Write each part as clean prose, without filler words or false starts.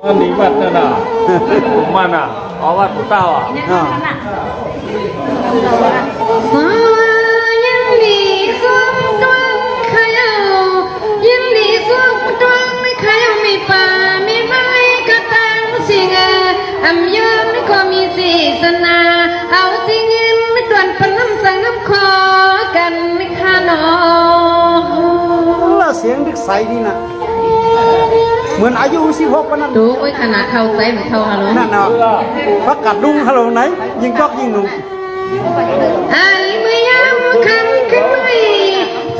มันดีวัดนั่นน่ะมันอ่ะเอาวัดปู่เต้าอ่ะยังดีส้มตวงขยาวยังดีส้มตวงขยาวมีป่ามีไม้กระตังสิงอำยมก็มีศีสนาเอาสิเงินตวนปน้ำสังน้ำคอกันข้านอเสียงดึกใสดีนะเหมือนอายุ16วันนั้นดูไว้ขนาดเข้าใจเหมือนเข้าฮัลโหลนั่นเนาะพักกัดลุงฮัลโหลไหนยิงจอกยิงหนุ่มไอ้เมื่อยามคำขึ้นไม่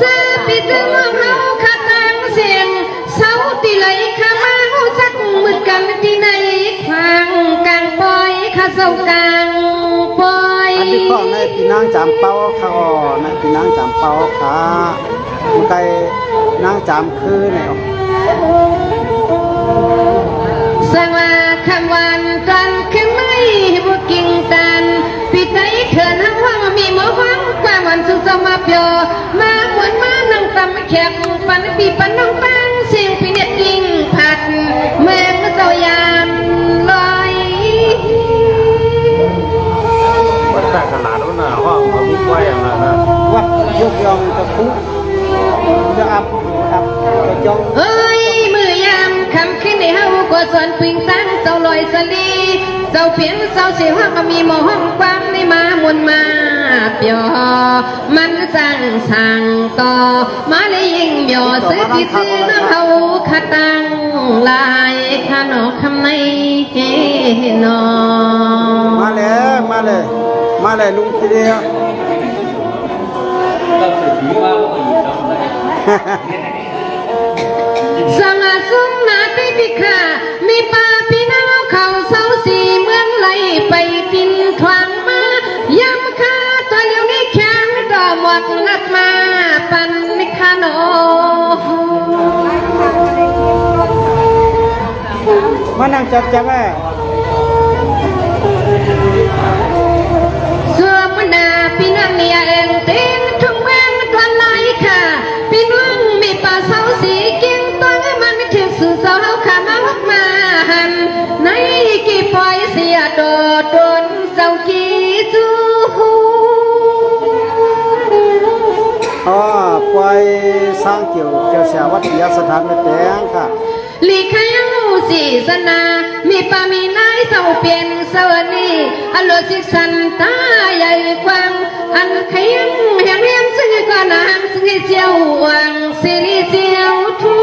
จะปิดจะมองเราขาตังเสียงเสาตีไหลขามาหูจักมือกันที่ไหนควางกลางปอยขาเสากลางปอยอันที่ข้อในพี่นางจามเป้าขาอ่อนในพี่นางจามเป้าขามันไกลนางจามคือเนี่ยสังว่าคำวันกันขึ้นไม่บุกิ่งตันปิดใจเถินทั้งว่างมีหมอฟังกว่าวันสุขสมาเปียวมาหวนมานั่งตำแขกปันปีปันน้องปังเสียงปีเน็ตกิ่งผัดเมืองเจ้ายามลอยวัดแต่ขนาดนั้นน่ะว่ามันมีไว้อย่างนั้นนะวัดยกยองตะคุจะอับจะจองเฮ้ยมือยามคำขึ้นในเฮาก็ส่วนปิงตั้งเจ้าลอยสลีเจ้าเพียงเจ้าเสียห้องก็มีหมอห้องกว้างในมามวนมาเปียวมันสั่งต่อมาเลยยิงเบียวซื้อที่ซื้อน้ำเฮาขาตังลายขาหนอคำในเฮนอมาเลยลุงทีเดียวสังอาสุมนาติปิกามีป่าพี่น้องเขาเสาสีเมืองไหลไปกินทวางมายำข้าตัวเลี้ยวนี่แข็งดอหมวกนัดมาปันนิคานอมานั่งจับแม่เสื่อมนาพี่น้องเนี่ยเองเต็มทุ่งแมงตอนไหลค่ะพี่น้องมีป่าเสาสีกินตัวมันไม่ถึงสื่อเสาขามาวักมาหันในกี่ปล่อยเสียโดดโดนเจ้ากี่จูอ๋อปล่อยสร้างเกี่ยวเสียวัดยสถานไม่แตงค่ะลีขยังสีสนามีปามีนายเสาเปลี่ยนสวนีอโลสิสันตาใหญ่กว้างอันขยังแหงเรียมซึ่งก็นางซึ่งเจียววังสิริเจียวทู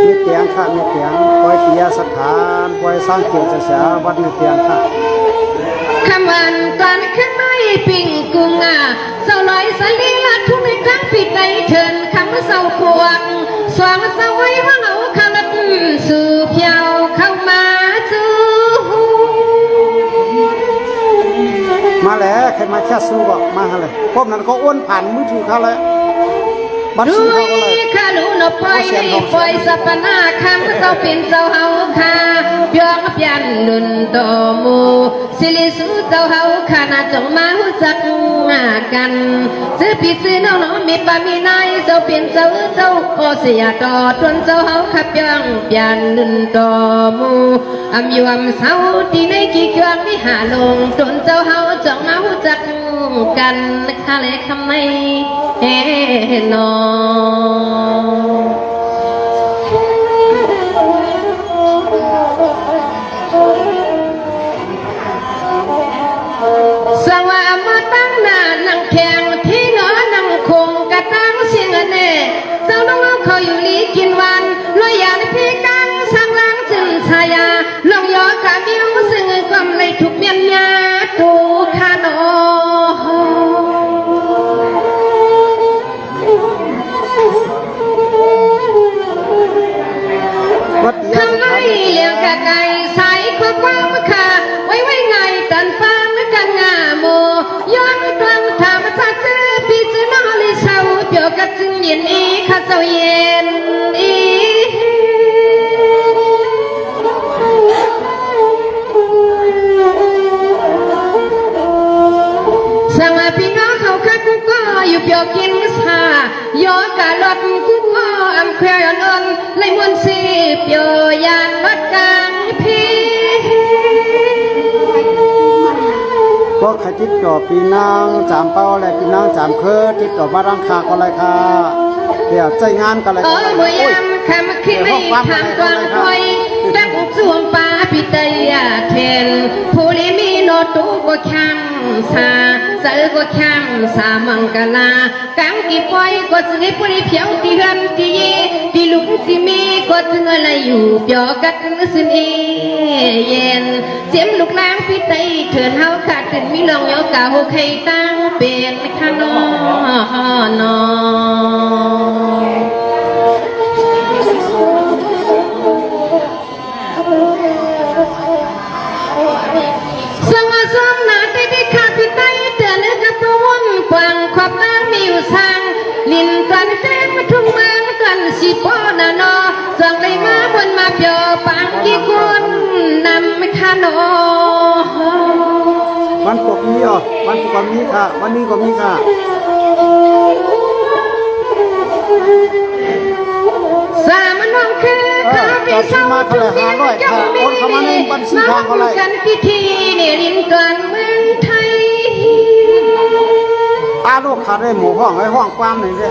มีเตียงค่ะมีเตียงปล่อยปิยสถานปล่อยสร้างเกี่ยวเสียวัดมีเตียงค่ะคำวันตอนขึ้นไม่ปิ่งกุงเจ้าลอยสลีละทุกในครั้งปิดในเถินคำเศร้าปวดสวงเศร้าไว้ว่าเอาขลัดสู่เพียวเข้ามาจูมาแล้วใครมาแค่สู้ก็มาเลยพวกนั้นก็อ้วนผ่านมือถือเขาเลยบัตรซื้อเขาก็เลยข้าหนูนปล่อยปล่อยสัปนาคำเจ้าเป็นเจ้าเฮาคาเพียงเพียนลุนโตมูสิลิสุเจ้าเฮาคานาจงมาหูจักกันซื้อปีซื้อน้องมีปามีนายเจ้าเป็นเจ้าโอเสียต่อตนเจ้าเฮาขับเพียงเพียนลุนโตมูอำยวมเสาที่ในกี่เครื่องวิหาลงตนเจ้าเฮาจงมาหูจักกันข้าเลยคำไม่เห็นนอสังว่ามาตั้งหน้านั่งแข่งที่หนอนั่งคงกระตั้งเสียงเน่เจ้าน้องเขาอยู่ลีกินวันลอยยาในพี่กันสังล้างจึงชายาลองยอกะบิ้วซึ่งความเลยถูกเมียนยาตูขานอทำไมเลี้ยงกะไก่ใส่ข้อความค่ะไว้ไงตันปังกันงาโมย้อนกลางธรรมชาติพี่จะนอลิเศร้าเปียวกัดจึงเย็นอีข้าเจ้าเย็นอีสังพี่น้องเขาคัดก็อยู่เปียวกินซาย้อนกะลดกุ๊กอำแควอ่อนเลย มวนสีเปียวยานวัดกลางพีพวกใครติดต่อปีนางจามเป้าอะไรปีนางจามเคอติดต่อบ้านรังคาก็เลยค่ะเดี๋ยวใจงานกันเลย มวยามคำคิดไม่ทำกวางคอยรักสวมป่าพิตยาเทนผู้ลิมีโนตุก็แข็งสาเสือก็แข็งสามังกลากังกี่ปอยก็สนิทผู้ลิเพียวที่หันที่ยีที่ลุกที่มีก็ถึงอะไรอยู่เปียกัดสินเอเย็นเสียมลูกล้างพิตยเถินเฮาขาดถึงมีลองยอกาหูใครตั้งเป็นขนอนอสงสมนาแต่ที่ข้าพิไตเตือนกับพระวนกวางขอบนางมีอยู่สร้างลินกันเต้มาทุ่งเมืองกันสิปอนานอจังเลยมาบนมาเปียวปังกี่คนนำไม่ขานอวันปกนี้อ่ะวันปกนี้ค่ะวันนี้ก็มีค่ะสามันวังคือข้าพิเศษทุกเสียงยังมีมาพูดกันพิธีในลินกันเมืองไทยอาลูกขาดได้หมูห้องไอ้ห้องความนี่เลย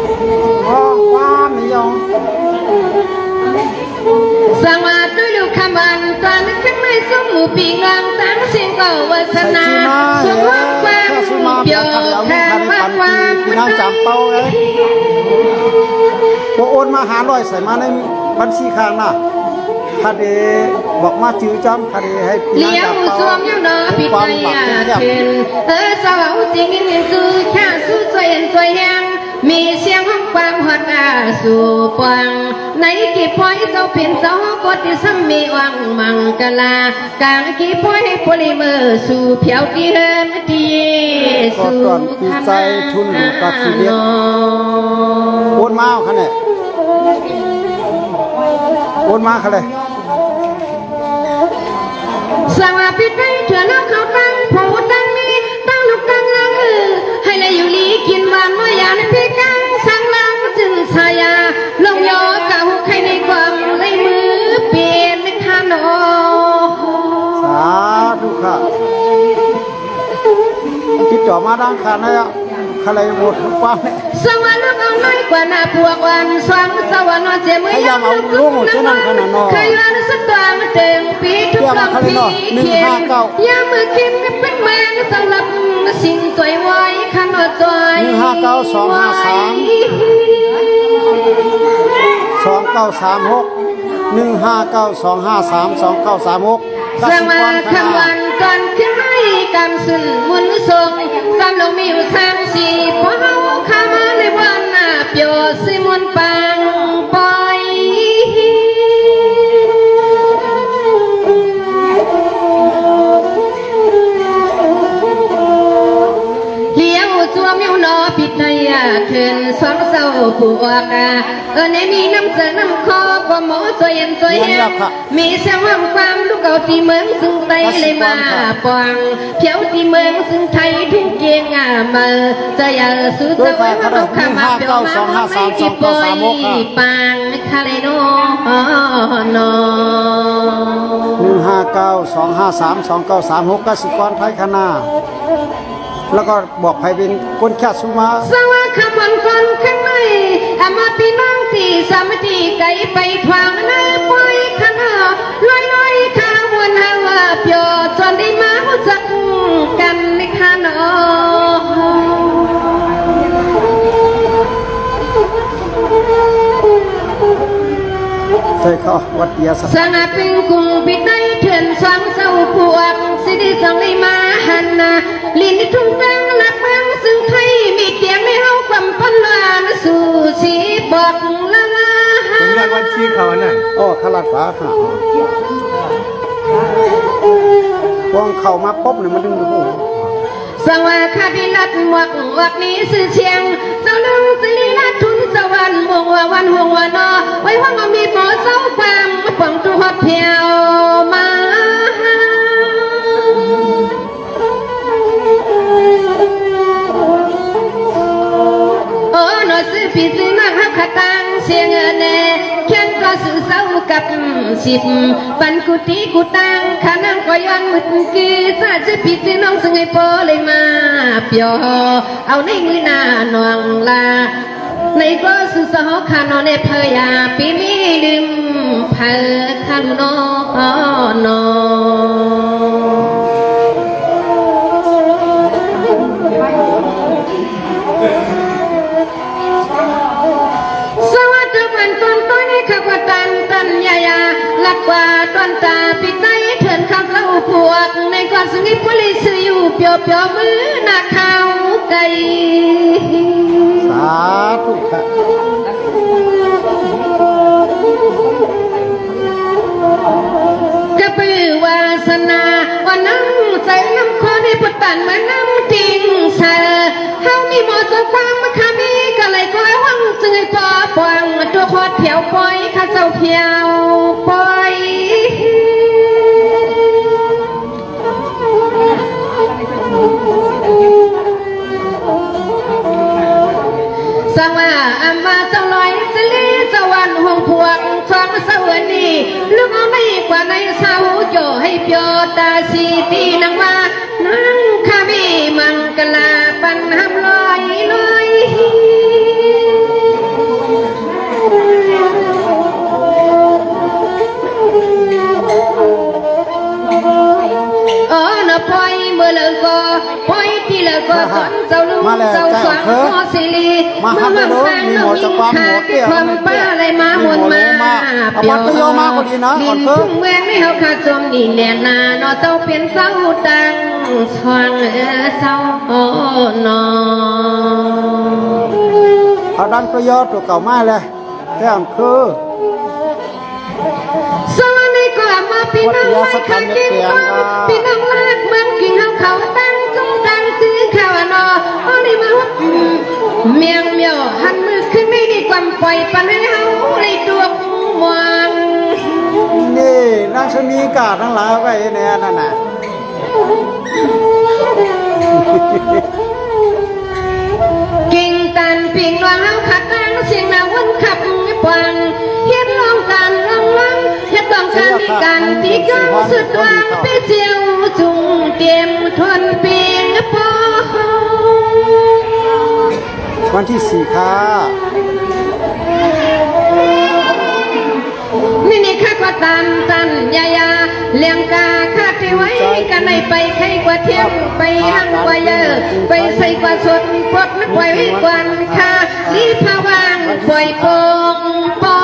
ห้องความนี่ยองสังวาด้วยลูกขมันตอนขึ้นไม่สมหมู่ปีงามตั้งเสียงเก่าวัฒนาสมว่าความเปียวแค่ความพี่น้องจำเป้าไอ้โอนมา500ใส่มาในบัญชีค้างน่ะคดีบอกมาจื้อจำคดีให้เลี้ยวสวมอยู่นอผิดใจเช่นสาวจริงเห็นซื้อแค่สู้ใจเห็นตัวยังมีเสียงของความหดอาสู่ปวงในกี่พอยเจ้าเพียนเจ้ากดที่ซ้ำมีวังมังกลากางกี่พอยให้พลิเมอร์สู่เพียวที่เฮินที่สู่ปีใจทุนกับชีวิตโอนมาค่ะเนี่ยโอนมาค่ะเลยสวัสดีได้เถื่อนแล้วเขาตั้งผู้ตั้งมีตั้งลูกตั้งลังให้เลยอยู่ลีกินหวานเมื่อยาในพี่กังสั่งลังจึงสายาลงยอเก่าใครในความในมือเปลี่ยนในขานอสาธุค่ะติดต่อมาดังขานะยะใครหมดทุกความเนี่ยสวรรค์ลูกเอาน้อยกว่าหน้าพวกวันสวรรค์สวรรค์นอนเจ็บมือยามเอาลูกเจ้านั่นขนาดนอเคยวันสักตัวมาเต็มปีทุกลำปีเขียนยามมือกินก็เป็นแมงสำหรับสิ่งตัวไว้ขนาดตัวสมาคำวันก่อนขึ้นให้กำสุนมุนทรงกำลงมีอยู่3-4พอเขาข้ามาในวันหน้าเปียวสิมุนปังปอยเลี้ยวจัวมิวนอปิดในคืนสองเศร้าปวกในมีน้ำเจอน้ำคอบ่หมอตัวเย็นตัวแห้งมีเสียงว่าความลูกเก่าที่เมืองซึ่งไตเลยมาปองเพียวที่เมืองซึ่งไทยทุ่งเกียงมาจะอย่าสู้จะไว้มาตกข้ามาเปียวมาไม่กี่ปอยปังคาเลโนน1592532932936กสิกรไทยคณะแล้วก็บอกใครเป็นคนแค่สุมาสวัสดิ์คำวันก่อนข้างในมาพี่น้องที่สามัคคีไกลไปทวางน้าปอยขนาลอยข้าวนหาว่าเปียวจนได้มาหูจักกันในขนาใช่เขาวัดเดียสนาปิงกุงปิดได้เถื่อนสองเศร้าพวกสิได้จังได้มาหันนาลินที่ทุ่งแดงหลักเมืองซึ่งไทยมีเตียงในห้องความพันลานสู่สีบอกละลาเป็นงานวันชีเขาน่ะโอ้ขลัดฟ้าค่ะวงเข่ามาป๊บเนี่ยมันดึงดูสังวาคาดินัดหมวกวักนี้สื่อเชียงเจ้าดึงสิลีนัดทุนสวรรค์มงว่าวันห่วงว่านอไว้ว่ามีหมอเศร้าความปังตัวเพียวมาโอ้หนอซื้อปีซื้อนักฮักขตังเสียงเน่เขียนก็สื่อสา กับสิบปันกุฏิกุตังขานังก็ย้อนมึดกีซาจะผิดที่น้องซึ่งไอ้โปเลยมาเปียวเอาในมือหน้านองลาในก็สุสหขานอนในเพยาปีนี้ลืมเพอขันนอนสวัสดีวันตอนต้นให้ข้าว่าตันยายาลักว่าตอนตาปิดใต้เถินคำเล่าพวกในก็ซึ่งไอ้พลิสอยู่เปียวมือหน้าข้าวไก่ สาธุค่ะ กระปือวาสนาว่าน้ำใจน้ำคอในพุทธันมาน้ำจริงเสอเฮามีหมอตัวความมาคามีก็เลยคอยวังจึงให้ปอปวงตัวคอดเพียวปล่อยข้าเจ้าเพียวปล่อยสว่าอามาเจ้าลอยจะลีเจ้าวันห่วงพวกฟังสวนีลูกเอาไม่กว่าในสาวโจให้เปียวตาสีตีนังว่านังข้ามีมังกลาปันห้ำลอยอ๋อนปล่อยเมื่อเลิกก็ปล่อยที่เลิกก็สอนเจ้าลุงเจ้าสวงขอสิลีเมื่อวันฟังน้องยิงขาดความป้าอะไรมาหมุนมาเปียวดินทุ่งแหวนไม่เขาขาดจมนี่แน่นานอเจ้าเป็นเสาตังสว่างเสานอ เอาดันประโยชน์ตัวเก่ามาเลยแก้มคือ สวัสดีก็มาพี่น้องไว้ข้างกินข้าวพี่น้องลากเมืองกิ่งเขาตั้งจุงตั้งซื้อข้าวนออันนี้มาวัดเมียงเมียวหันมือขึ้นไม่ดีความปล่อยปันให้เฮาเลยตัวมวง นี่นางชนีกาดทั้งหลายไว้ในนั่นน่ะ กิ่งตันปิงนวงเฮาขัดตั้งเสียงนาวันขับปวันเฮ็ดลองกันลองเฮ็ดลองกันมีกันตีกันสุดวางไปเจียวจุงเตรียมทนเปียงพอ วันที่4ค่ะ นี่ข้าก็ตันยายาเลี้ยงกาข้าที่ไว้กันในไปใครกว่าเที่ยงไปหังกว่าเยอะไปใส่กว่าสดพดนักปล่อยไว้กวนข้ารีพาวางปล่อยโป่งปอ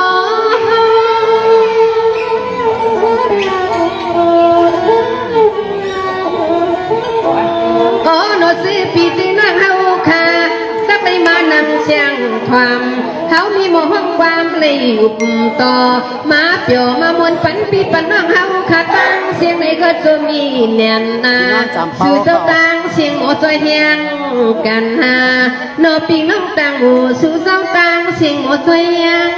อ๋อโนซื้อปีจีนั่งเฮาค่ะสักไปมานั่งเสียงความเขามีโมห้องความเลยอุบต่อมาเปียวมามวนฝันปีปันน้องเฮาขาตั้งเสียงไหนก็จะมีแน่นนาสื่อเจ้าตังเสียงโมจอยเฮียงกันหาโนปีน้องตังหูสู่เจ้าตังเสียงโมจอยเฮียง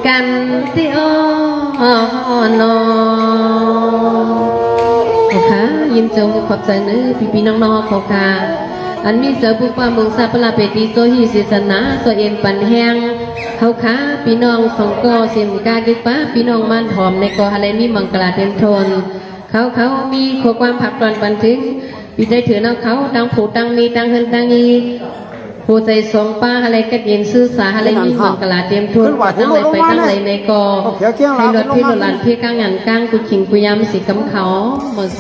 กันที่อ้อนอค่ะยินจงขอบใจเนื้อพี่น้องๆเขาค่ะอันมีเสือผู้ความเมืองซาปลาเปตีโซฮีศิสนาโซเอ็นปันแหงเขาค้าพี่น้องสองกอเสียมกาดิป้าพี่น้องมันผอมในกออะไรมีมังกลาเต็มทนเขามีข้อความผักตอนบันทึกปีได้ถือเอาเขาดังผูดังมีดังเฮินดังอีผู้ใจสองป้าอะไรก็เย็นซื่อสาอะไรมีมังกลาเต็มทนตั้งไหนไปตั้งไหนในกอให้รถพี่รถหลานพี่ก้างงานก้างกุชิงกุยำสีกำเขาหมด